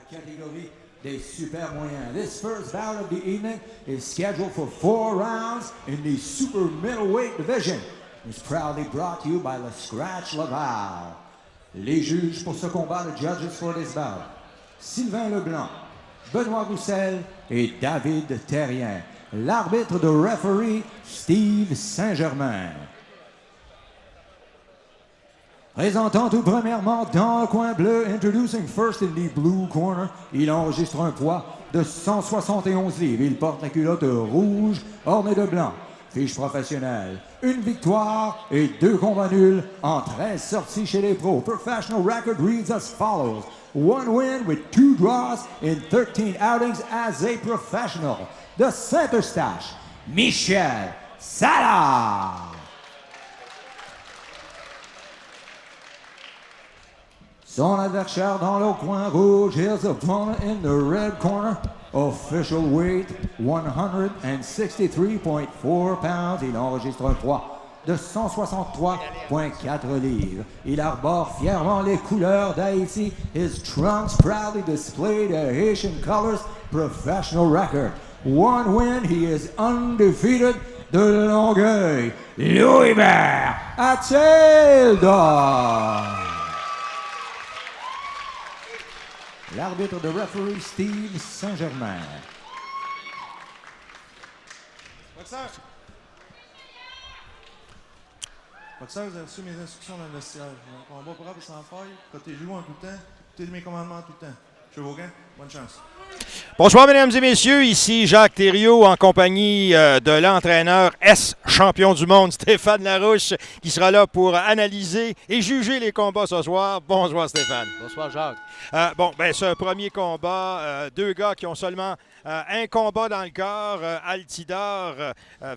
catégorie des super moyens. This first bout of the evening is scheduled for 4 rounds in the super middleweight division. It's proudly brought to you by Le Scratch Laval. Les juges pour ce combat, the judges for this bout, Sylvain Leblanc, Benoît Roussel et David Terrien. L'arbitre de referee, Steve Saint-Germain. Présentant tout premièrement dans le coin bleu, introducing first in the blue corner, il enregistre un poids de 171 livres. Il porte la culotte rouge ornée de blanc. Fiche professionnelle, une victoire et 2 combats nuls en 13 sorties chez les pros. Professional record reads as follows. 1 win with 2 draws in 13 outings as a professional. The Saint-Eustache, Michel Sala. Son adversaire dans le coin rouge, his opponent in the red corner. Official weight 163.4 pounds. Il enregistre un poids de 163.4 livres. Il arbore fièrement les couleurs d'Haïti. His trunks proudly display the Haitian colors. Professional record. 1 win, he is undefeated. De Longueuil, Louis-Hubert Attilda. L'arbitre de referee, Steve Saint-Germain. Boxeur, vous avez reçu mes instructions dans le vestiaire. Un combat propre et sans faille. Protégez-vous en tout temps. Écoutez mes commandements tout le temps. M. Vaughan, bonne chance. Bonsoir, mesdames et messieurs. Ici Jacques Thériault en compagnie de l'entraîneur champion du monde, Stéphane Larouche, qui sera là pour analyser et juger les combats ce soir. Bonsoir, Stéphane. Bonsoir, Jacques. C'est un premier combat. 2 gars qui ont seulement un combat dans le corps. Altidore a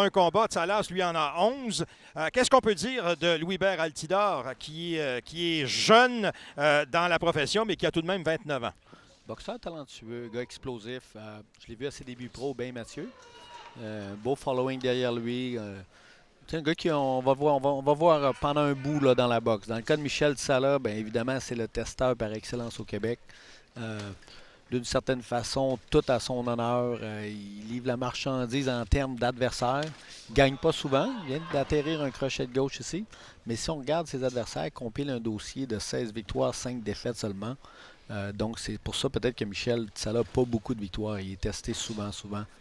un combat. Tsalas, lui, en a 11. Qu'est-ce qu'on peut dire de Louis-Hubert Altidore, qui est jeune dans la profession, mais qui a tout de même 29 ans? Boxeur talentueux, gars explosif. Je l'ai vu à ses débuts pro, bien Mathieu. Beau following derrière lui. C'est un gars qu'on va voir pendant un bout là, dans la boxe. Dans le cas de Michel Sala, bien évidemment, c'est le testeur par excellence au Québec. D'une certaine façon, tout à son honneur. Il livre la marchandise en termes d'adversaires. Il ne gagne pas souvent. Il vient d'atterrir un crochet de gauche ici. Mais si on regarde ses adversaires, il compile un dossier de 16 victoires, 5 défaites seulement. Donc, c'est pour ça peut-être que Michel Sala n'a pas beaucoup de victoires. Il est testé souvent.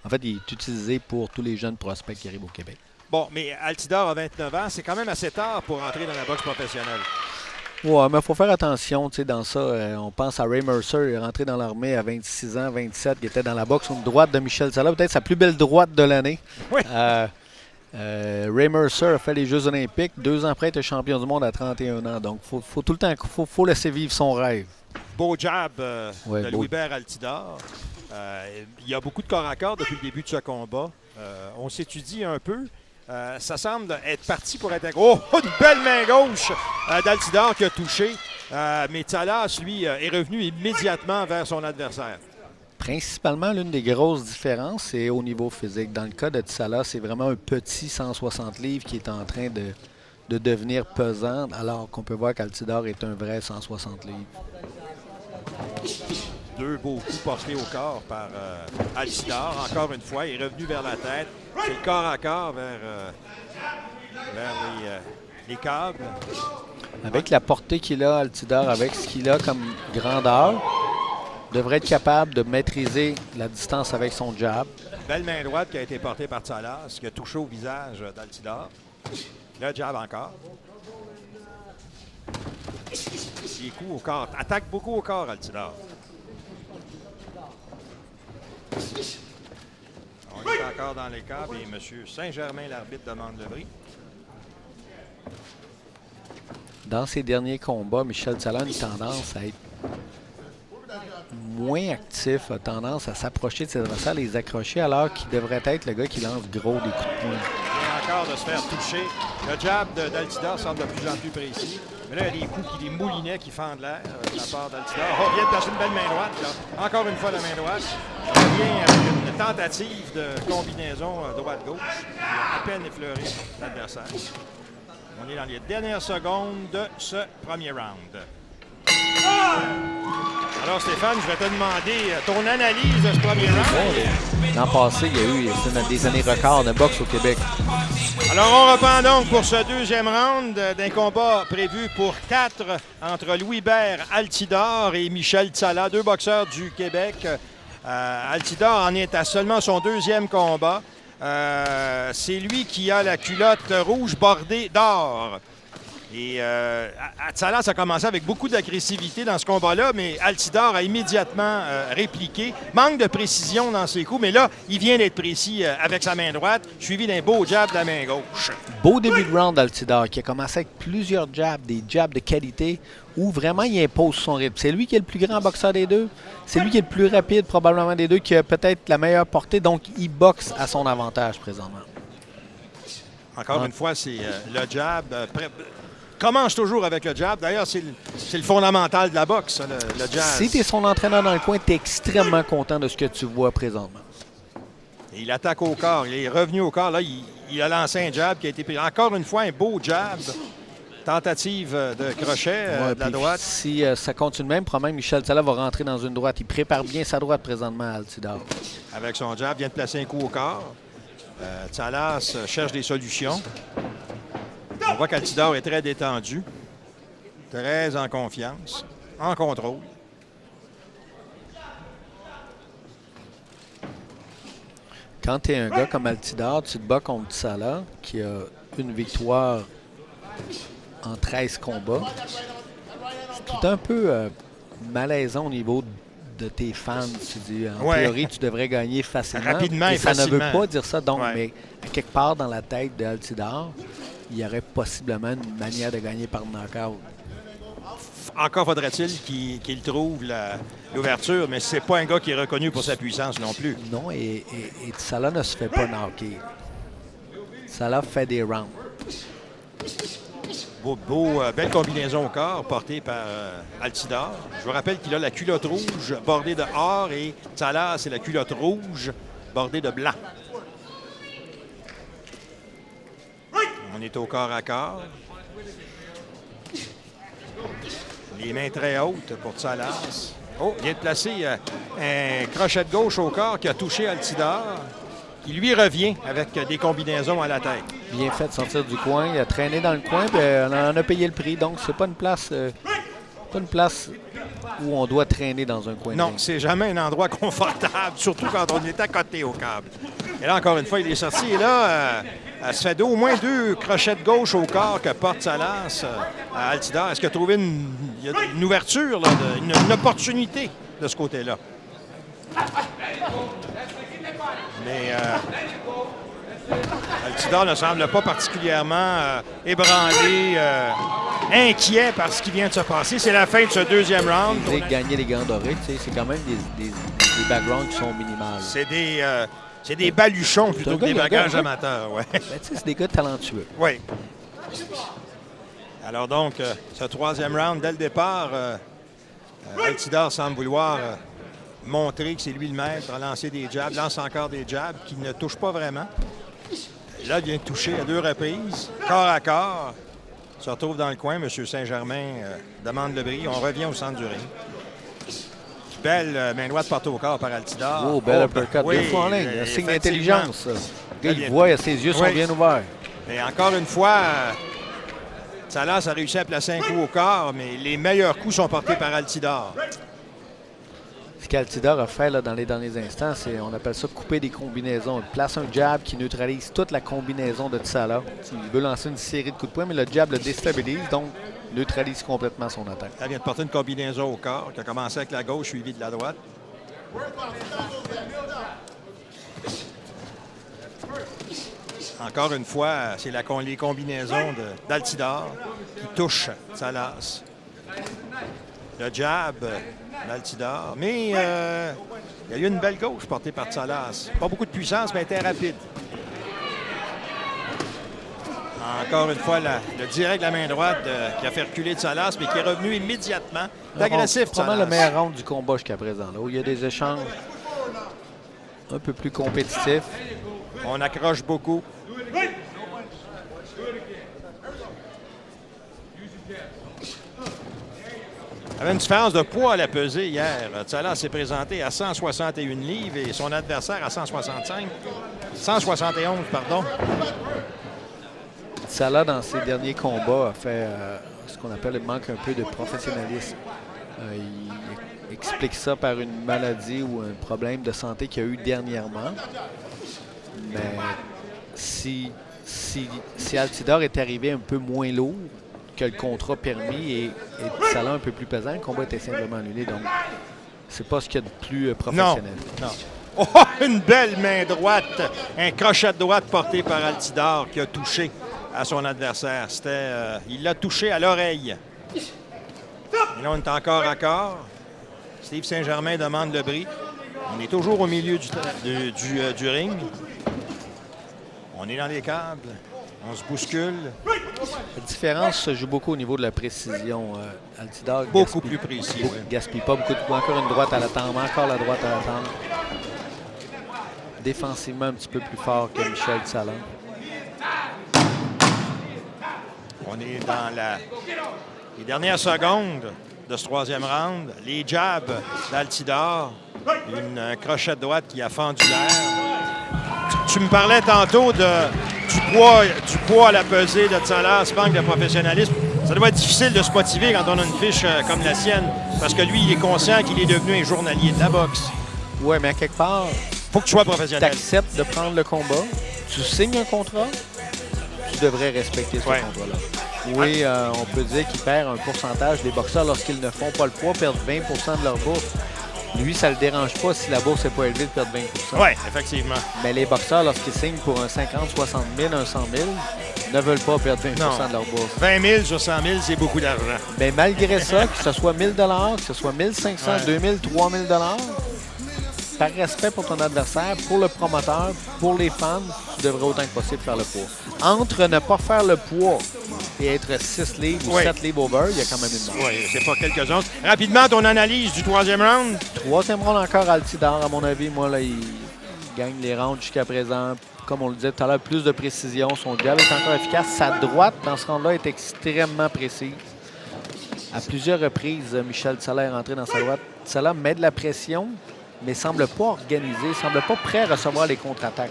En fait, il est utilisé pour tous les jeunes prospects qui arrivent au Québec. Bon, mais Altidore a 29 ans. C'est quand même assez tard pour entrer dans la boxe professionnelle. Oui, mais il faut faire attention dans ça. On pense à Ray Mercer, il est rentré dans l'armée à 26 ans, 27, qui était dans la boxe une droite de Michel Sala, peut-être sa plus belle droite de l'année. Oui. Ray Mercer a fait les Jeux olympiques. 2 ans après, il était champion du monde à 31 ans. Donc, il faut tout le temps faut laisser vivre son rêve. Beau jab de Louis-Hubert Altidore. Il y a beaucoup de corps à corps depuis le début de ce combat. On s'étudie un peu. Ça semble être parti pour être... Oh, une belle main gauche d'Altidore qui a touché. Mais Tsalas, lui, est revenu immédiatement vers son adversaire. Principalement, l'une des grosses différences, c'est au niveau physique. Dans le cas de Tsalas, c'est vraiment un petit 160 livres qui est en train de devenir pesant, alors qu'on peut voir qu'Altidore est un vrai 160 livres. 2 beaux coups portés au corps par Altidore. Encore une fois, il est revenu vers la tête. C'est le corps à corps vers les câbles. Avec la portée qu'il a, Altidore, avec ce qu'il a comme grandeur, devrait être capable de maîtriser la distance avec son jab. Belle main droite qui a été portée par Tsalas, qui a touché au visage d'Altidore. Le jab encore. Des coups au corps. Attaque beaucoup au corps, Altidore. On est encore dans les câbles et M. Saint-Germain, l'arbitre, demande le bris. Dans ses derniers combats, Michel Sala a une tendance à être moins actif, a tendance à s'approcher de ses adversaires, les accrocher, alors qu'il devrait être le gars qui lance gros des coups de poing. Il vient encore de se faire toucher. Le jab d'Altidore semble de plus en plus précis. Mais là, il y a des coups, des moulinets qui fendent l'air de la part d'Altidore. Oh, il vient de placer une belle main droite. Là. Encore une fois, la main droite. Il vient avec une tentative de combinaison droite-gauche. Il a à peine effleuré l'adversaire. On est dans les dernières secondes de ce premier round. Alors, Alors, Stéphane, je vais te demander ton analyse de ce premier round. L'an passé, il y a eu des années records de boxe au Québec. Alors, on reprend donc pour ce deuxième round d'un combat prévu pour 4 entre Louis-Hubert Altidore et Michel Tsala, 2 boxeurs du Québec. Altidore en est à seulement son 2e combat. C'est lui qui a la culotte rouge bordée d'or. Et Tsala, ça a commencé avec beaucoup d'agressivité dans ce combat-là, mais Altidore a immédiatement répliqué. Manque de précision dans ses coups, mais là, il vient d'être précis avec sa main droite, suivi d'un beau jab de la main gauche. Beau début de round d'Altidore, qui a commencé avec plusieurs jabs, des jabs de qualité, où vraiment il impose son rythme. C'est lui qui est le plus grand boxeur des deux. C'est lui qui est le plus rapide probablement des deux, qui a peut-être la meilleure portée, donc il boxe à son avantage présentement. Encore une fois, c'est le jab. Commence toujours avec le jab. D'ailleurs, c'est le fondamental de la boxe, le jab. Si tu es son entraîneur dans le coin, tu es extrêmement content de ce que tu vois présentement. Et il attaque au corps. Il est revenu au corps. Là, il a lancé un jab qui a été pris. Encore une fois, un beau jab. Tentative de crochet de la droite. Si ça continue même, probablement Michel Tsala va rentrer dans une droite. Il prépare bien sa droite présentement à Altidore. Avec son jab, vient de placer un coup au corps. Tsala cherche des solutions. On voit qu'Altidore est très détendu, très en confiance, en contrôle. Quand tu es un gars comme Altidore, tu te bats contre Tsala, qui a une victoire en 13 combats. C'est tout un peu malaisant au niveau de tes fans. Tu dis, en théorie, tu devrais gagner facilement. Rapidement et ça facilement. ne veut pas dire ça. Donc, mais à quelque part dans la tête d'Altidore, il y aurait possiblement une manière de gagner par knockout. Encore faudrait-il qu'il trouve l'ouverture, mais c'est pas un gars qui est reconnu pour sa puissance non plus. Non, et Tsala ne se fait pas knocker. Tsala fait des rounds. Belle combinaison au corps portée par Altidore. Je vous rappelle qu'il a la culotte rouge bordée de or et Tsala, c'est la culotte rouge bordée de blanc. On est au corps à corps. Les mains très hautes pour Tsalas. Oh, il vient de placer un crochet de gauche au corps qui a touché Altidore. qui lui revient avec des combinaisons à la tête. Bien fait de sortir du coin. Il a traîné dans le coin, puis on en a payé le prix. Donc, c'est pas une place où on doit traîner dans un coin. Non, c'est jamais un endroit confortable, surtout quand on est à côté au câble. Et là, encore une fois, il est sorti. Et là, elle se fait au moins 2 crochets de gauche au corps que porte Salas à Altidore. Est-ce qu'il a trouvé une ouverture, là, une opportunité de ce côté-là? Mais Altidore ne semble pas particulièrement ébranlé, inquiet par ce qui vient de se passer. C'est la fin de ce deuxième round. Vous gagner les gants dorés, c'est quand même des backgrounds qui sont minimales. C'est des baluchons plutôt que des bagages amateurs. Ouais. Ben, c'est des gars talentueux. Oui. Alors donc, ce troisième round, dès le départ, Altidore semble vouloir montrer que c'est lui le maître, a lancé des jabs, lance encore des jabs qui ne touchent pas vraiment. Là, il vient de toucher à 2 reprises, corps à corps. Se retrouve dans le coin, M. Saint-Germain demande le bris. On revient au centre du ring. Belle main droite portée au corps par Altidore. Oh, belle uppercut. Oui, 2 fois en ligne. Signe d'intelligence. Le gars, il voit, ses yeux sont bien ouverts. Et encore une fois, Salas a réussi à placer un coup au corps, mais les meilleurs coups sont portés par Altidore. Ce qu'Altidore a fait là, dans les derniers instants, c'est, on appelle ça couper des combinaisons. Il place un jab qui neutralise toute la combinaison de Tsala. Il veut lancer une série de coups de poing, mais le jab le déstabilise, donc neutralise complètement son attaque. Elle vient de porter une combinaison au corps qui a commencé avec la gauche suivie de la droite. Encore une fois, c'est les combinaisons d'Altidore qui touchent Salas. Le jab d'Altidore. Mais il y a eu une belle gauche portée par Salas. Pas beaucoup de puissance, mais elle était rapide. Encore une fois, le direct de la main droite qui a fait reculer de Salas, mais qui est revenu immédiatement. D'agressif, c'est vraiment le meilleur round du combat jusqu'à présent. Là, où il y a des échanges un peu plus compétitifs. On accroche beaucoup. Il y avait une différence de poids à la pesée hier. Tsala s'est présenté à 161 livres et son adversaire à 171, pardon. Tsala, dans ses derniers combats, a fait ce qu'on appelle le manque un peu de professionnalisme. Il explique ça par une maladie ou un problème de santé qu'il a eu dernièrement. Mais si Altidore est arrivé un peu moins lourd que le contrat permis et Tsala un peu plus pesant, le combat était simplement annulé. Donc, c'est pas ce qu'il y a de plus professionnel. Non. Oh, une belle main droite. Un crochet de droite porté par Altidore qui a touché à son adversaire. Il l'a touché à l'oreille. Et là, on est encore à corps. Steve Saint-Germain demande le bris. On est toujours au milieu du ring. On est dans les câbles. On se bouscule. La différence se joue beaucoup au niveau de la précision. Altidore beaucoup plus précis. Oui. Gaspille pas beaucoup de points. Encore une droite à l'attendre. Encore la droite à l'attendre. Défensivement un petit peu plus fort que Michel Tsala. On est dans les dernières secondes de ce troisième round. Les jabs d'Altidore. Un crochet de droite qui a fendu l'air. Tu me parlais tantôt du poids à la pesée de Tsala, ce manque de professionnalisme. Ça doit être difficile de se motiver quand on a une fiche comme la sienne. Parce que lui, il est conscient qu'il est devenu un journalier de la boxe. Oui, mais à quelque part, faut que tu sois professionnel. Tu acceptes de prendre le combat. Tu signes un contrat. Tu devrais respecter ce contrat-là. Oui, on peut dire qu'il perd un pourcentage. Les boxeurs, lorsqu'ils ne font pas le poids, perdent 20 de leur bourse. Lui, ça ne le dérange pas si la bourse n'est pas élevée de perdre 20 Oui, effectivement. Mais les boxeurs, lorsqu'ils signent pour un 50, 60 000, un 100 000, ne veulent pas perdre 20 de leur bourse. 20 000 sur 100 000, c'est beaucoup d'argent. Mais malgré ça, que ce soit 1 000 que ce soit 1 500, 2 000, 3 000 par respect pour ton adversaire, pour le promoteur, pour les fans, tu devrais autant que possible faire le poids. Entre ne pas faire le poids et être 6 livres ou 7 livres over, il y a quand même une marge. Oui, c'est pas quelque chose. Rapidement, ton analyse du troisième round. Troisième round encore Altidore, à mon avis. Moi, là, il gagne les rounds jusqu'à présent. Comme on le disait tout à l'heure, plus de précision. Son jab est encore efficace. Sa droite, dans ce round-là, est extrêmement précise. À plusieurs reprises, Michel Tsala est rentré dans sa droite. Tsala met de la pression, mais semble pas organisé, semble pas prêt à recevoir les contre-attaques.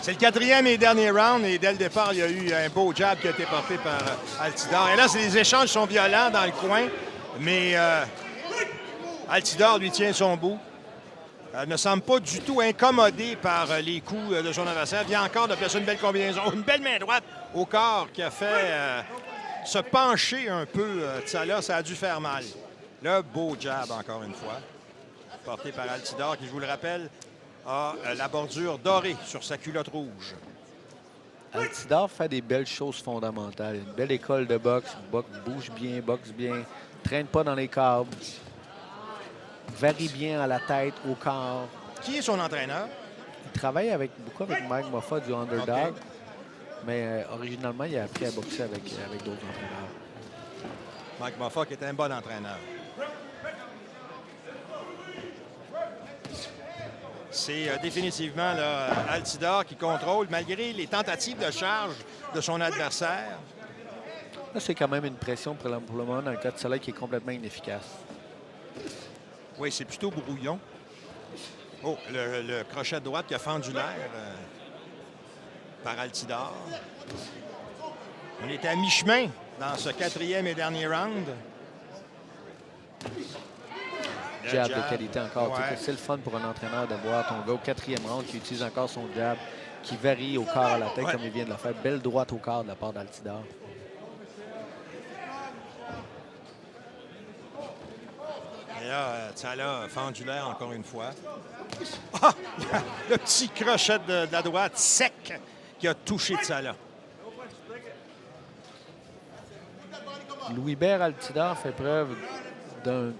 C'est le quatrième et dernier round, et dès le départ, il y a eu un beau jab qui a été porté par Altidore. Et là, les échanges sont violents dans le coin, mais Altidore lui tient son bout. Ne semble pas du tout incommodé par les coups de son adversaire. Vient encore de placer une belle combinaison, une belle main droite au corps qui a fait se pencher un peu. Tsala, ça a dû faire mal. Le beau jab, encore une fois, porté par Altidore, qui, je vous le rappelle, a la bordure dorée sur sa culotte rouge. Altidore fait des belles choses fondamentales. Une belle école de boxe, bouge bien, boxe bien, traîne pas dans les câbles, varie bien à la tête, au corps. Qui est son entraîneur? Il travaille beaucoup avec Mike Moffat du Underdog, mais originalement, il a appris à boxer avec d'autres entraîneurs. Mike Moffat qui est un bon entraîneur. C'est définitivement là, Altidore qui contrôle, malgré les tentatives de charge de son adversaire. Là, c'est quand même une pression pour le moment dans le cas de Tsala qui est complètement inefficace. Oui, c'est plutôt brouillon. Oh, le crochet de droite qui a fendu l'air par Altidore. On est à mi-chemin dans ce quatrième et dernier round. Jab de qualité encore. Ouais. C'est le fun pour un entraîneur de voir ton gars au quatrième round qui utilise encore son jab, qui varie au corps à la tête comme il vient de le faire. Belle droite au corps de la part d'Altidore. Et là, Tsala a fendu l'air encore une fois. Ah! Le petit crochet de la droite sec qui a touché Tsala. Louis-Bert Altidore fait preuve d'un...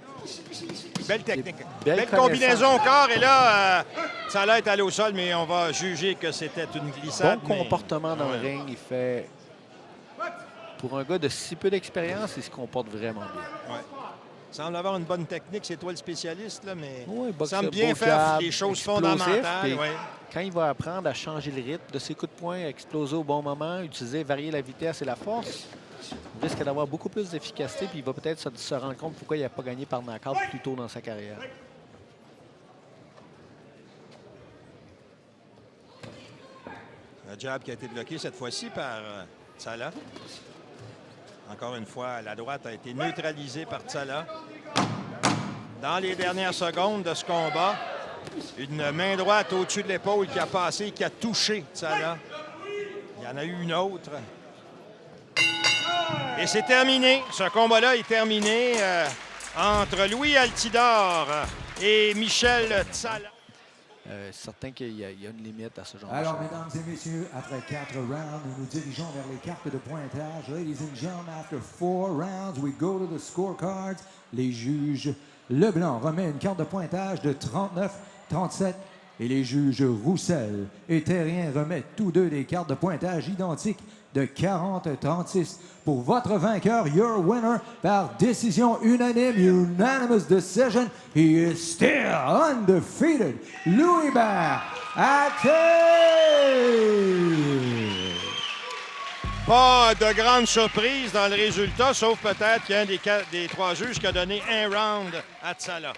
Belle technique. Belle combinaison au corps. Et là, Tsala est allé au sol, mais on va juger que c'était une glissade. Bon comportement dans le ring. Il fait... Pour un gars de si peu d'expérience, il se comporte vraiment bien. Ouais. Il semble avoir une bonne technique. C'est toi le spécialiste, là, mais il semble bien faire les choses fondamentales. Quand il va apprendre à changer le rythme de ses coups de poing, à exploser au bon moment, varier la vitesse et la force, Il risque d'avoir beaucoup plus d'efficacité, puis il va peut-être se rendre compte pourquoi il n'a pas gagné par knockout plus tôt dans sa carrière. Un jab qui a été bloqué cette fois-ci par Tsala. Encore une fois, la droite a été neutralisée par Tsala. Dans les dernières secondes de ce combat, une main droite au-dessus de l'épaule qui a passé, qui a touché Tsala. Il y en a eu une autre. Et c'est terminé. Ce combat-là est terminé entre Louis Altidore et Michel Tsala. Certain qu'il y a une limite à ce genre de Alors, choses. mesdames et messieurs, après 4 rounds, nous nous dirigeons vers les cartes de pointage. Ladies and gentlemen, after 4 rounds, we go to the scorecards. Les juges Leblanc remet une carte de pointage de 39-37 et les juges Roussel et Terrien remettent tous deux des cartes de pointage identiques de 40-36. Pour votre vainqueur, your winner, par décision unanime, unanimous decision, he is still undefeated, Louis-Bert Athey! Pas de grande surprise dans le résultat, sauf peut-être qu'il y a un des 3 juges qui a donné un round à Tsala.